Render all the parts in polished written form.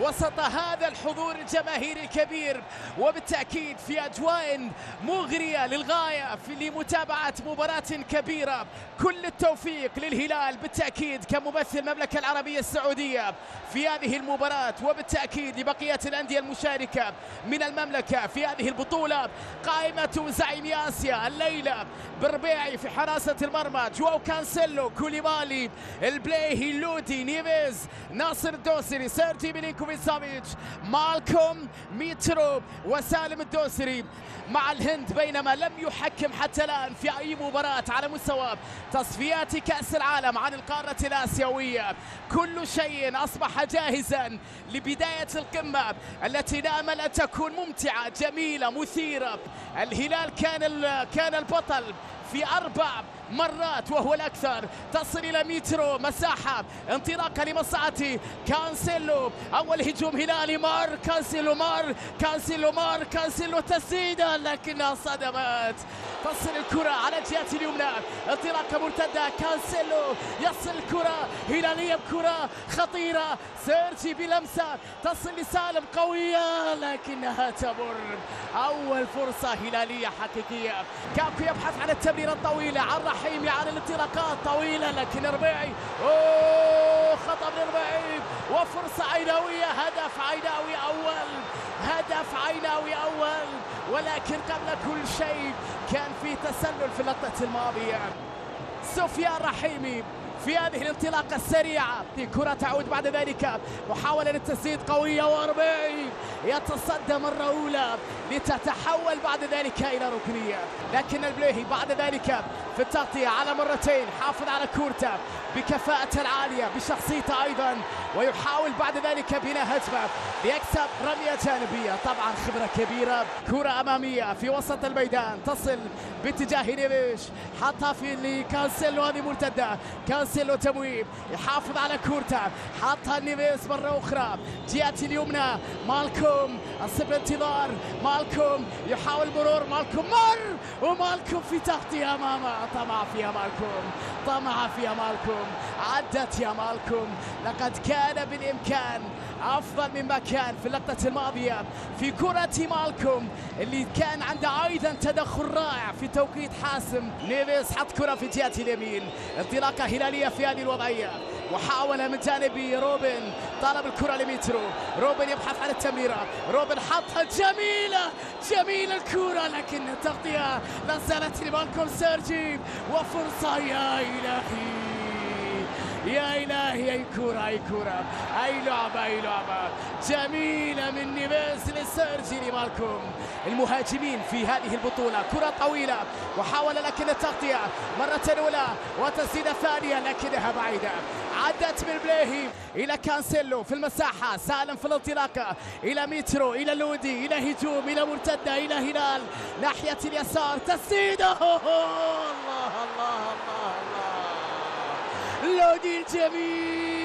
وسط هذا الحضور الجماهيري الكبير، وبالتأكيد في أجواء مغرية للغاية لمتابعة مباراة كبيرة. كل التوفيق للهلال بالتأكيد كممثل المملكة العربية السعودية في هذه المباراة، وبالتأكيد لبقية الأندية المشاركة من المملكة في هذه البطولة. قائمة زعيم آسيا الليلة: بربيعي في حراسة المرمى، جواو كانسيلو، كوليبالي، البلايهي، لودي، نيفيز، ناصر الدوسري، سيرجي ميلينكوفيتش، مالكوم، ميترو، وسالم الدوسري مع الهند، بينما لم يحكم حتى الآن في أي مباراة على مستوى تصفيات كأس العالم عن القارة الآسيوية. كل شيء أصبح جاهزا لبداية القمة التي نأمل أن تكون ممتعة جميلة مثيرة. الهلال كان البطل في 4 مرات وهو الأكثر. تصل إلى ميترو، مساحة، انطلاقة لمصلحة كانسيلو، أول هجوم هلالي، كانسيلو تسديدة لكنها صدمت. تصل الكرة على الجهة اليمنى، انطلاقة مرتدة، كانسيلو يصل الكرة هلالية بكرة خطيرة، سيرجي بلمسة تصل لسالم قوية لكنها تمر. أول فرصة هلالية حقيقية. كاكو يبحث عن التمريرة الطويلة، عن رحيمي، عن الانطلاقات طويلة لكن ربيعي خطأ من ربيعي، وفرصة عيناوية، هدف عيناوي أول. ولكن قبل كل شيء كان في تسلل في اللقطة الماضية. سفيان رحيمي في هذه الانطلاقة السريعة، كرة تعود بعد ذلك، محاولة للتسديد قوية، وربيعي يتصدى مرة أولى لتتحول بعد ذلك إلى ركنية، لكن البليهي بعد ذلك في التغطية على مرتين حافظ على كورته بكفاءته العالية بشخصيته أيضا، ويحاول بعد ذلك بناء هجمة ليكسب رمية جانبية. طبعا خبرة كبيرة. كرة أمامية في وسط الميدان تصل باتجاه نيفيش، حطها في لكانسيلو، هذه مرتدة، كانسيلو تمويل يحافظ على كورته، حطها نيفيس مرة أخرى جهة اليمنى، مالكوم الصبر انتظار، مالكوم يحاول مرور، مالكوم ومالكوم في تغطية أمامه، طمع فيها مالكوم، عدت يا مالكوم. لقد كان بالإمكان أفضل مما كان في اللقطة الماضية في كرة مالكوم اللي كان عنده أيضا تدخل رائع في توقيت حاسم. نيفيس حط كرة في جهة اليمين، انطلاقة هلالية في هذه الوضعية، وحاول من جانب روبن، طلب الكرة لميترو، روبن يبحث عن التمريرة، روبن حطها، جميلة الكرة لكن التغطية لا زالت لمالكوم سيرجي، وفرصة يا إلهي أي كرة أي لعبة جميلة من نيفيز لسيرجي لمالكوم. المهاجمين في هذه البطولة، كرة طويلة وحاول لكن التغطية مرة أولى وتسديدة ثانية لكنها بعيدة، عدت من بليهي إلى كانسيلو في المساحة، سالم في الانطلاقة إلى ميترو، إلى لودي، إلى هجوم، إلى مرتدة، إلى هلال ناحية اليسار، تسديدة الله لودي الجميل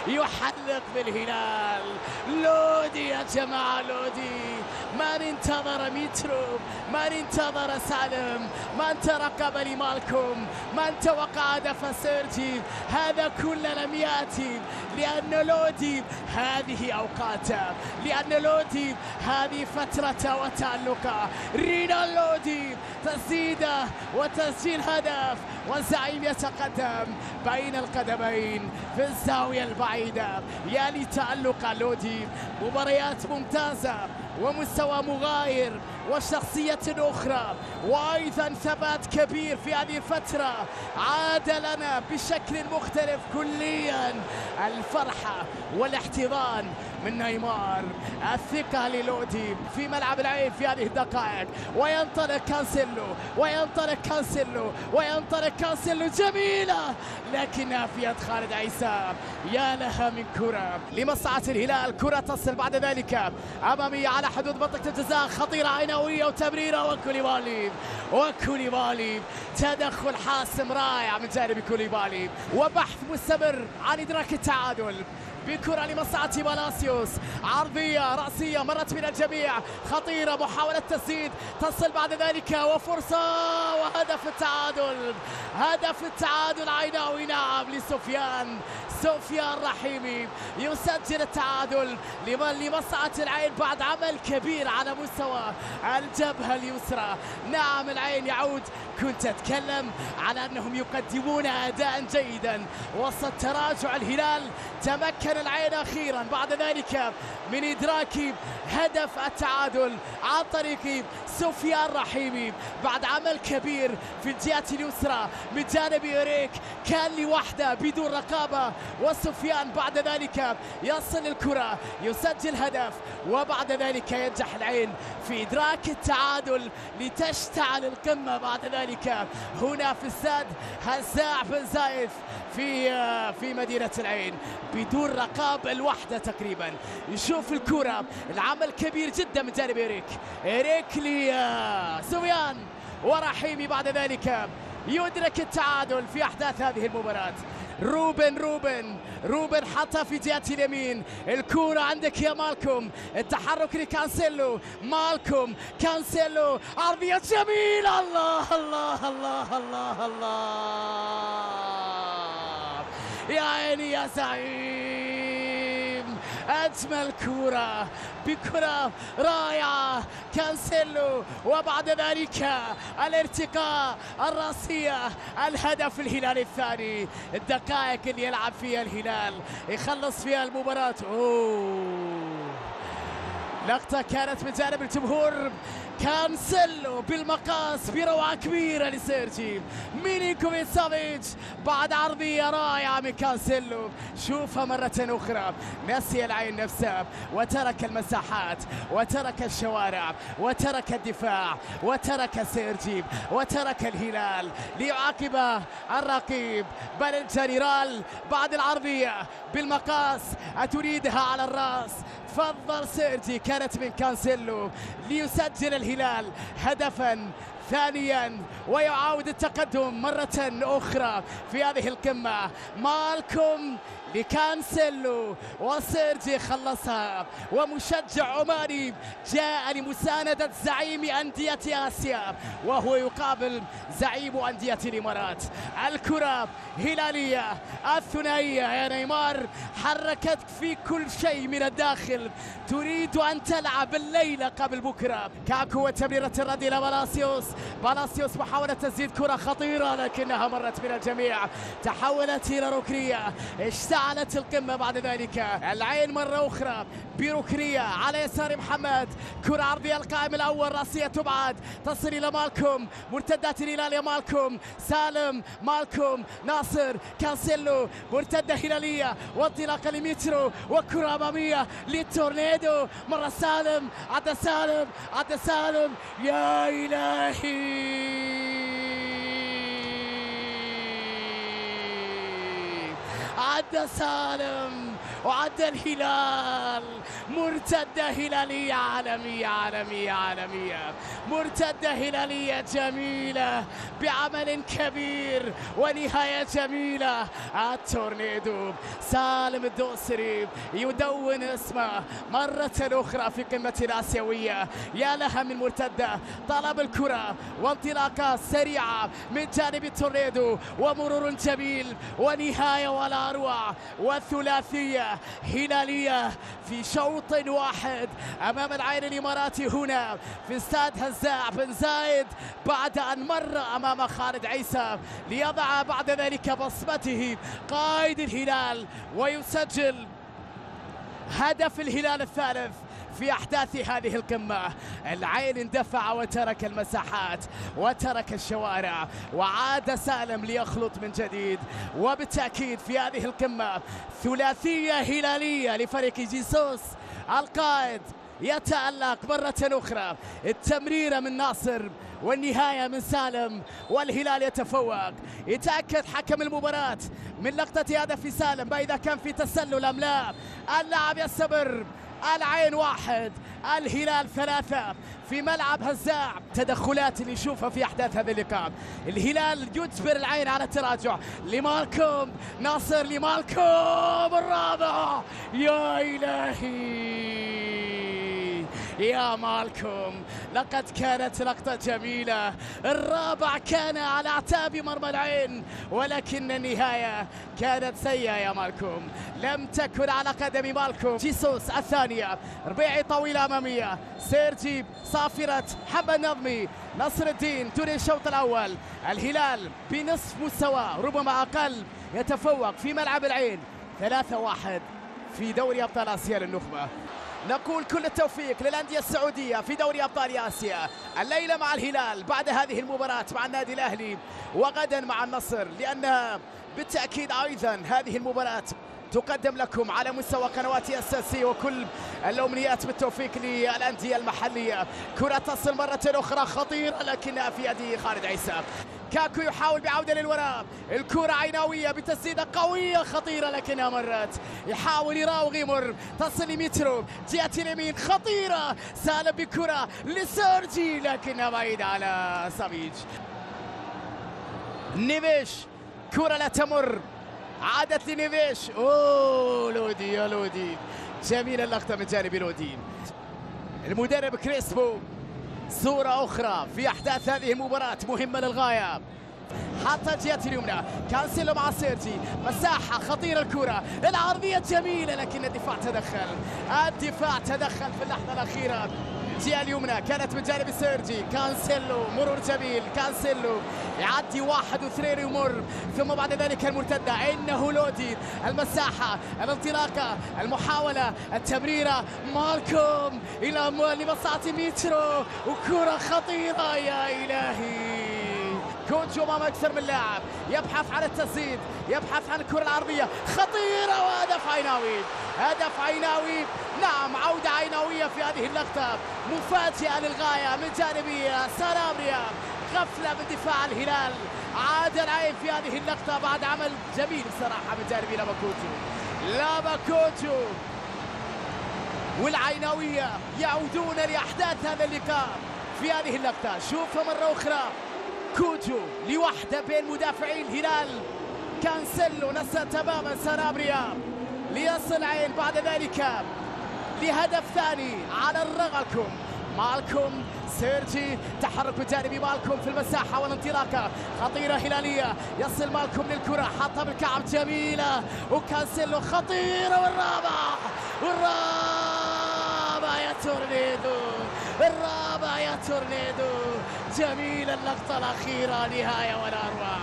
يحلق بالهلال. لودي يا جماعة، لودي من انتظر ميترو، من انتظر سالم، من ترقب لمالكوم، من توقع هدف سيرجي. هذا كله لم يأتي لأن لودي هذه أوقاته، لأن لودي هذه فترته وتألقه. رينال لودي تسديده وتسجيل هدف، والزعيم يتقدم بين القدمين في الزاوية البعيدة. يا لتألق لودي، مباريات ممتازة ومستوى مغاير وشخصية أخرى، وأيضا ثبات كبير في هذه الفترة. عاد لنا بشكل مختلف كليا الفرحة والاحتضان من نيمار، الثقة للودي في ملعب العين في هذه الدقائق، وينطلق كانسيلو جميلة لكنها في يد خالد عيسى. يا لها من كرة لمصلحة الهلال، كرة تصل بعد ذلك أمامية على حدود منطقة الجزاء، خطيرة عينوية وتمريرة، وكوليبالي تدخل حاسم رائع من جانب كوليبالي، وبحث مستمر عن إدراك التعادل بكرة لمصلحة بالاسيوس، عرضية رأسية مرت من الجميع، خطيرة، محاولة تسديد، تصل بعد ذلك وفرصة وهدف التعادل. هدف التعادل عيناوي، نعم، لسفيان رحيمي يسجل التعادل لمصلحة العين بعد عمل كبير على مستوى الجبهة اليسرى. نعم العين يعود. كنت أتكلم على أنهم يقدمون أداء جيدا وسط تراجع الهلال. تمكن العين أخيرا بعد ذلك من إدراك هدف التعادل عن طريق سفيان رحيمي بعد عمل كبير في الجهة اليسرى من جانب إيريك، كان لوحده بدون رقابة، وسفيان بعد ذلك يصل الكرة يسجل هدف، وبعد ذلك ينجح العين في إدراك التعادل لتشتعل القمة بعد ذلك هنا في استاد هزاع بن زايد في مدينة العين بدون رقابة الوحدة تقريبا. يشوف الكرة، العمل كبير جدا من جانب إيريك لسفيان ورحيمي بعد ذلك يدرك التعادل في أحداث هذه المباراة. روبن حطها في جهة اليمين، الكرة عندك يا مالكوم، التحرك لكانسيلو، مالكوم كانسيلو، عرضية جميلة، الله الله الله الله الله، يا عيني يا زعيم، أجمل كرة بكرة رائعة كانسيلو، وبعد ذلك الارتقاء الرأسية، الهدف الهلال الثاني. الدقائق اللي يلعب فيها الهلال يخلص فيها المباراة. لقطة كانت من جانب الجمهور، كانسيلو بالمقاس بروعة كبيرة لسيرجي ميلينكوفيتش سافيتش بعد عرضية رائعة من كانسيلو. شوفها مرة أخرى، نسي العين نفسها وترك المساحات وترك الشوارع وترك الدفاع وترك سيرجي وترك الهلال ليعاقب الرقيب، بل الجنرال بعد العرضية بالمقاس أتريدها على الرأس. تفضل سيرجي، كانت من كانسيلو ليسجل الهلال هدفا ثانيا ويعاود التقدم مرة أخرى في هذه القمة. مالكوم لكانسيلو وسيرجي خلصها، ومشجع عماني جاء لمساندة زعيم أندية آسيا وهو يقابل زعيم أندية الإمارات. الكرة هلالية الثنائية يا نيمار حركت في كل شيء من الداخل، تريد أن تلعب الليلة قبل بكرة. كاكو وتمريرة الرد إلى بالاسيوس محاولة تسديد كرة خطيرة لكنها مرت من الجميع، تحولت إلى ركنية، اشتعلت القمة بعد ذلك. العين مرة أخرى بركنية على يسار محمد، كرة عرضية القائم الأول رأسية تبعد، تصل إلى مالكوم، مرتدات الهلال يا مالكوم، سالم، مالكوم، ناصر، كانسيلو، مرتدة هلالية وانطلاقة لميترو، وكرة أمامية للتورنيدو، مرة سالم، عدى سالم، يا إلهي، عدى سالم وعدى الهلال، مرتدة هلالية عالمية، مرتدة هلالية جميلة بعمل كبير ونهاية جميلة. التورنيدو سالم الدوسري يدون اسمه مرة أخرى في قمة الآسيوية. يا لها من مرتدة، طلب الكرة وانطلاقة سريعة من جانب التورنيدو ومرور جميل ونهاية ولا أروع، والثلاثية هلالية في شوط واحد أمام العين الإماراتي هنا في استاد هزاع بن زايد، بعد أن مر أمام خالد عيسى ليضع بعد ذلك بصمته قائد الهلال ويسجل هدف الهلال الثالث في أحداث هذه القمة. العين اندفع وترك المساحات وترك الشوارع، وعاد سالم ليخلط من جديد. وبالتأكيد في هذه القمة ثلاثية هلالية لفريق جيسوس القائد يتألق مرة أخرى، التمريرة من ناصر والنهاية من سالم، والهلال يتفوق. يتأكد حكم المباراة من لقطة هدف سالم إذا كان في تسلل أم لا. اللاعب يستمر العين 1 الهلال 3 في ملعب هزاع. تدخلات اللي نشوفها في أحداث هذا اللقاء. الهلال يجبر العين على التراجع. لمالكوم ناصر، لمالكوم الرابع. يا إلهي يا مالكوم، لقد كانت لقطة جميلة. الرابع كان على أعتاب مرمى العين، ولكن النهاية كانت سيئة يا مالكوم، لم تكن على قدم مالكوم. جيسوس الثانية، ربيعي طويلة أمامية، سيرجي صافرة، محمد نظمي، نصر الدين دون الشوط الأول. الهلال بنصف مستوى ربما أقل يتفوق في ملعب العين 3-1 في دوري أبطال آسيا للنخبة. نقول كل التوفيق للأندية السعودية في دوري أبطال آسيا، الليلة مع الهلال، بعد هذه المباراة مع النادي الأهلي، وغدا مع النصر، لأنها بالتأكيد أيضا هذه المباراة تقدم لكم على مستوى قنوات SSC، وكل الأمنيات بالتوفيق للأندية المحلية. كرة تصل مرة أخرى خطيرة لكنها في يد خالد عيسى. كاكو يحاول بعودة للوراء، الكرة عيناوية بتسديدة قوية خطيرة لكنها مرت، يحاول يراوغ يمر، تصل لميترو جهة اليمين خطيرة، سالم بكرة لسيرجي لكنها بعيدة على سافيج. نيفيش كرة لا تمر، عادت لنيفيش. اوه لودي يا لودي، جميلة اللقطة من جانب لودي. المدرب كريسبو، صورة أخرى في أحداث هذه المباراة مهمة للغاية. حتى الجهة اليمنى، كانسيلو مع سيرجي، مساحة خطيرة، الكرة العرضية جميلة لكن الدفاع تدخل في اللحظة الأخيرة. الجهة اليمنى كانت من جانب سيرجي، كانسيلو مرور جميل، كانسيلو يعدي 1 و2 ويمر، ثم بعد ذلك المرتدة، إنه لودي، المساحة، الانطلاقة، المحاولة، التمريرة، مالكوم إلى لمصلحة ميترو، وكرة خطيرة يا إلهي. كوتشو امام اكثر من لاعب، يبحث عن التسديد، يبحث عن الكره العرضيه خطيره، وهدف عيناوي، هدف عيناوي. نعم، عوده عيناويه في هذه اللقطه مفاجئه للغايه من جانب سانابريا. غفله من دفاع الهلال، عاد العين في هذه اللقطه بعد عمل جميل بصراحه من جانب لاباكوتشو. والعيناويه يعودون لاحداث هذا اللقاء في هذه اللقطه. شوفها مره اخرى، كوتشو لوحده بين مدافعي الهلال، كانسيلو نسى تماما سانابريا ليصل عين بعد ذلك لهدف ثاني على الرغم. مالكوم سيرجي، تحرك بجانب مالكوم في المساحة والانطلاقة خطيرة هلالية، يصل مالكوم للكرة، حطها بالكعب جميلة، وكانسيلو خطيرة، والرابع يا تورنيدو، الرابع يا تورنيدو. جميلة اللقطة الأخيرة، نهاية ولا أروع.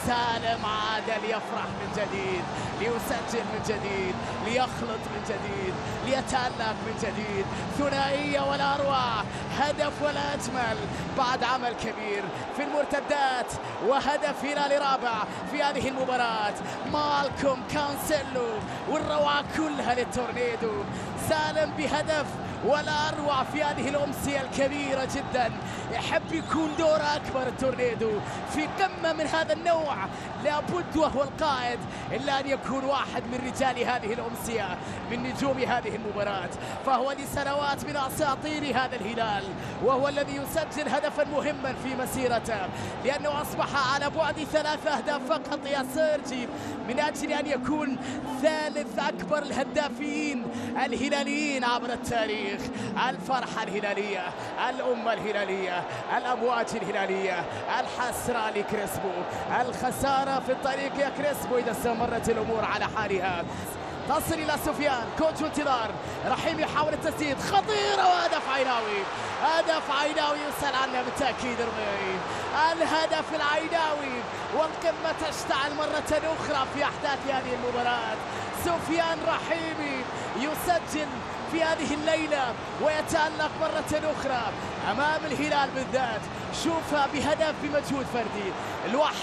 سالم عادل يفرح من جديد، ليسجل من جديد، ليخلط من جديد، ليتألق من جديد. ثنائية ولا أروع، هدف ولا أجمل بعد عمل كبير في المرتدات، وهدف هلالي رابع في هذه المباراة. مالكوم، كانسيلو، والروعة كلها للتورنيدو. سالم بهدف ولا أروع في هذه الأمسية الكبيرة جدا. يحب يكون دور أكبر التورنيدو في قمة من هذا النوع، لابد وهو القائد إلا أن يكون واحد من رجال هذه الأمسية، من نجوم هذه المباراة. فهو لسنوات من أساطير هذا الهلال، وهو الذي يسجل هدفا مهما في مسيرته، لأنه أصبح على بعد 3 أهداف فقط يا سيرجي من أجل أن يكون ثالث أكبر الهدافين الهلاليين عبر التاريخ. الفرحة الهلالية، الأمة الهلالية، الأمواج الهلالية، الحسرة لكريسبو، الخسارة في الطريق يا كريسبو إذا استمرت الأمور على حالها. تصل إلى سفيان، كوتشو انتظار، رحيم يحاول التسديد، خطيرة، وهدف عيناوي، هدف عيناوي يسأل عنه بالتأكيد ربيعي. الهدف العيناوي، والقمة تشتعل مرة أخرى في أحداث هذه المباراة. سفيان رحيمي يسجل في هذه الليلة ويتألق مرة أخرى أمام الهلال بالذات. شوفها بهدف بمجهود فردي،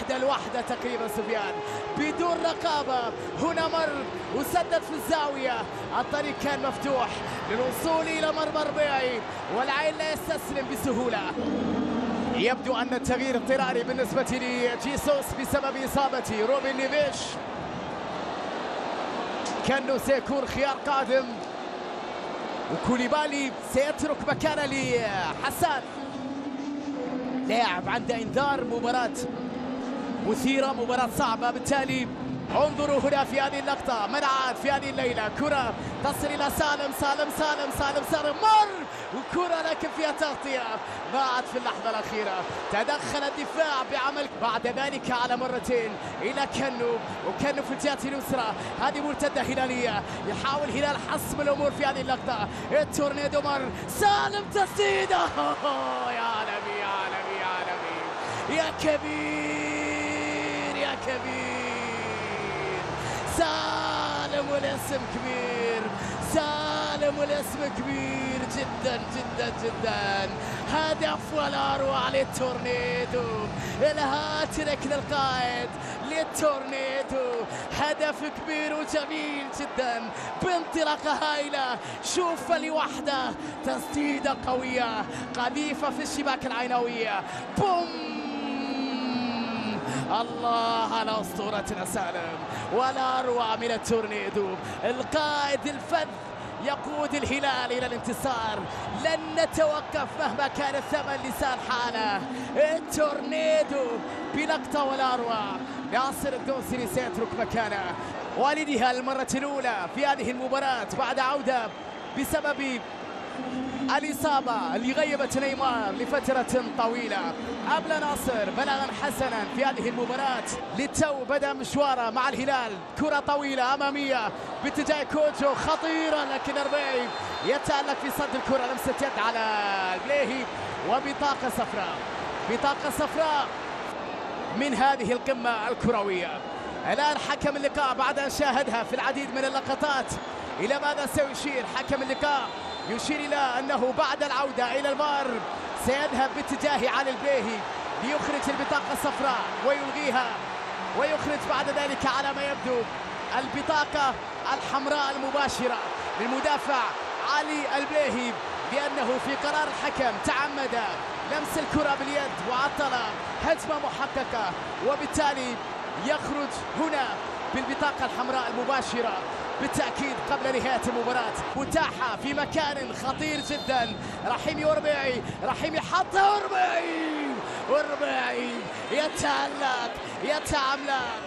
الوحدة تقريبا سفيان بدون رقابة، هنا مر وسدد في الزاوية، الطريق كان مفتوح للوصول إلى مرمى ربيعي، والعين لا يستسلم بسهولة. يبدو أن التغيير اضطراري بالنسبة لجيسوس بسبب إصابة روبن نيفيش، كأنه سيكون خيار قادم وكوليبالي سيترك مكانه لحسان. لاعب عنده انذار. مباراة مثيرة، مباراة صعبة، بالتالي انظروا هنا في هذه اللقطة منعت في هذه الليلة. كرة تصل إلى سالم مر وكرة لكن فيها تغطية، ضاعت في اللحظة الأخيرة. تدخل الدفاع بعمل بعد ذلك على مرتين إلى كنو، وكنو في الجهة اليسرى. هذه مرتدة هلالية، يحاول هلال حسم الأمور في هذه اللقطة. التورنيدو مر، سالم تسديدة. يا نبي يا نبي يا نبي يا كبير يا كبير. سالم والاسم كبير، سالم والاسم كبير جدا جدا جدا. هدف ولا اروع للتورنيدو، الهاتريك للقائد للتورنيدو. هدف كبير وجميل جدا بانطلاقه هائله. شوف لوحده تسديده قويه قذيفه في الشباك العينويه. بوم. الله على أسطورتنا سالم، ولا أروع من التورنيدو. القائد الفذ يقود الهلال إلى الانتصار. لن نتوقف مهما كان الثمن لسان حاله. التورنيدو بلقطة ولا أروع. ناصر الدوسري سيترك مكانه. والدها المرة الأولى في هذه المباراة بعد عودة بسبب الإصابة اللي غيبت نيمار لفترة طويلة. أبلى ناصر بلاغا حسنا في هذه المباراة. للتو بدأ مشواره مع الهلال. كرة طويلة أمامية باتجاه كوجو خطيرة، لكن ربيعي يتألق في صد الكرة. لمسة يد على البليهي وبطاقة صفراء، بطاقة صفراء من هذه القمة الكروية. الآن حكم اللقاء بعد أن شاهدها في العديد من اللقطات، إلى ماذا سيشير حكم اللقاء؟ يشير إلى أنه بعد العودة إلى الفار سيذهب باتجاه علي البليهي ليخرج البطاقة الصفراء ويلغيها، ويخرج بعد ذلك على ما يبدو البطاقة الحمراء المباشرة للمدافع علي البليهي، لأنه في قرار الحكم تعمد لمس الكرة باليد وعطل هجمة محققة، وبالتالي يخرج هنا بالبطاقة الحمراء المباشرة بالتأكيد قبل نهاية المباراة. متاحة في مكان خطير جدا. رحيمي وربيعي، رحيمي حطها وربيعي يتألق يتعملق.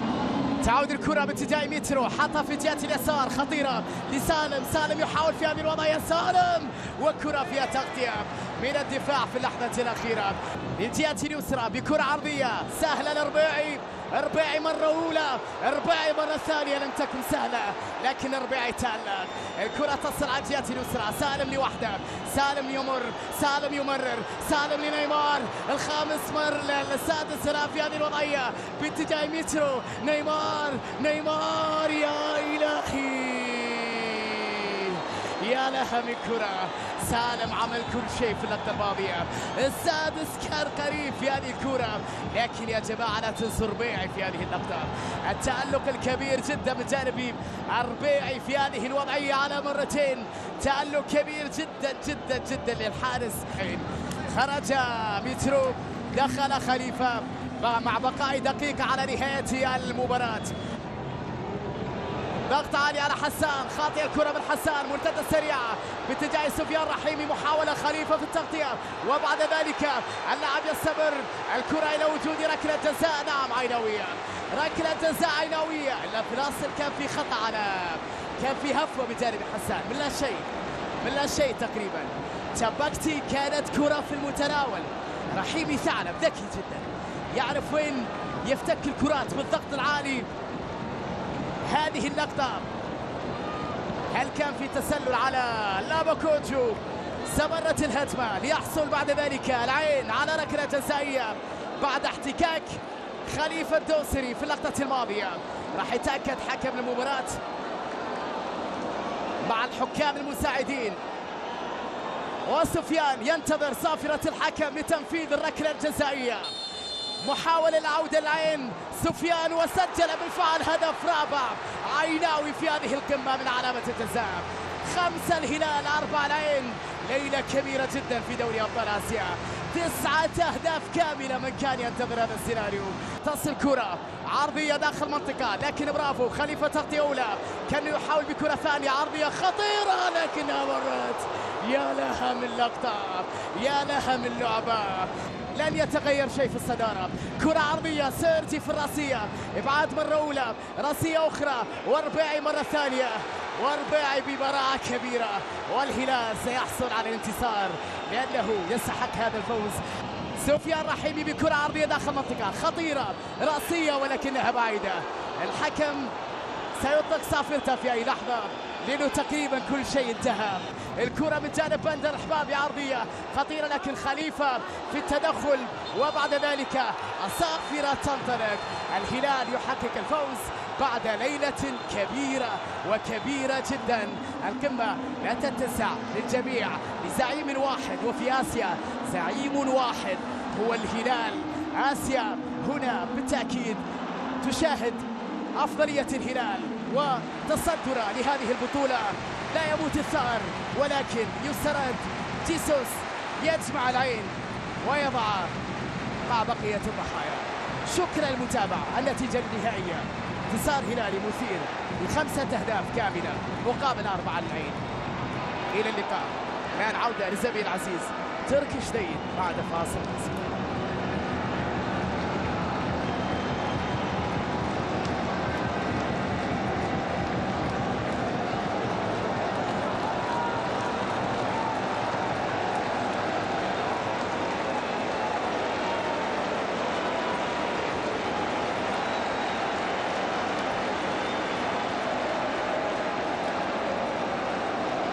تعود الكرة باتجاه مترو، حطها في جهة اليسار خطيرة لسالم. سالم يحاول في هذه الوضعية، سالم وكرة فيها تغطية من الدفاع في اللحظة الأخيرة. للجهة اليسرى بكرة عرضية سهلة لربيعي. ربيعي مرة أولى، ربيعي مرة ثانية لم تكن سهلة، لكن ربيعي تألق. الكرة تصل على الجهة اليسرى، سالم لوحده، سالم يمر، سالم يمرر، سالم لنيمار. الخامس مر للسادس هنا في هذه الوضعية باتجاه مترو. نيمار يا إلهي يا لها من كرة. سالم عمل كل شيء في اللقطة الماضية. السادس كان قريب في هذه الكرة، لكن يا جماعة لا تنسوا ربيعي في هذه اللقطة. التألق الكبير جدا من جانب ربيعي في هذه الوضعية على مرتين. تألق كبير جدا جدا جدا للحارس. خرج مترو، دخل خليفة مع بقاء دقيقة على نهاية المباراة. ضغط عالي على حسان، خاطئ الكرة من حسان، مرتدة سريعة باتجاه سفيان رحيمي. محاولة خليفة في التغطية، وبعد ذلك اللاعب يستمر. الكرة إلى وجود ركلة جزاء. نعم عينوية، ركلة جزاء عينوية. إلا في الأصل كان في خطأ كان في هفوة بجانب حسان من لا شيء تقريبا. تبكتي كانت كرة في المتناول. رحيمي ثعلب ذكي جدا، يعرف وين يفتك الكرات بالضغط العالي. هذه اللقطة هل كان في تسلل على لاباكوجو؟ استمرت الهجمة ليحصل بعد ذلك العين على ركلة جزائية بعد احتكاك خليفة الدوسري في اللقطة الماضية. راح يتأكد حكم المباراة مع الحكام المساعدين، وسفيان ينتظر صافرة الحكم لتنفيذ الركلة الجزائية. محاولة العودة العين سفيان، وسجل بالفعل هدف رابع عيناوي في هذه القمة من علامة الجزاء. 5 الهلال 4 العين. ليلة كبيرة جدا في دوري أبطال آسيا. 9 أهداف كاملة من كان ينتظر هذا السيناريو. تصل كرة عرضية داخل منطقة، لكن برافو خليفة تغطية أولى، كان يحاول بكرة ثانية عرضية خطيرة لكنها مرت. يا لها من لقطة، يا لها من لعبة، لن يتغير شيء في الصدارة. كرة عرضية سيرجي في الراسية، إبعاد مرة أولى، راسية أخرى، ورباعي مرة ثانية، ورباعي ببراعة كبيرة، والهلال سيحصل على الانتصار لأنه يستحق هذا الفوز. سفيان رحيمي بكرة عرضية داخل منطقة خطيرة، راسية ولكنها بعيدة. الحكم سيطلق صافرته في أي لحظة لأنه تقريبا كل شيء انتهى. الكرة من جانب بندر حبابي عرضية خطيرة، لكن خليفة في التدخل، وبعد ذلك الصافرة تنطلق. الهلال يحقق الفوز بعد ليلة كبيرة وكبيرة جدا. القمة لا تتسع للجميع لزعيم واحد، وفي آسيا زعيم واحد هو الهلال. آسيا هنا بالتأكيد تشاهد أفضلية الهلال وتصدر لهذه البطولة. لا يموت الثأر ولكن يسترد. جيسوس يجمع العين ويضع مع بقية الضحايا. شكرا للمتابعة. النتيجة النهائية انتصار هلالي مثير ب5 أهداف كاملة مقابل 4 للعين. إلى اللقاء. الآن عودة لزميل العزيز تركي شديد بعد فاصل قصير.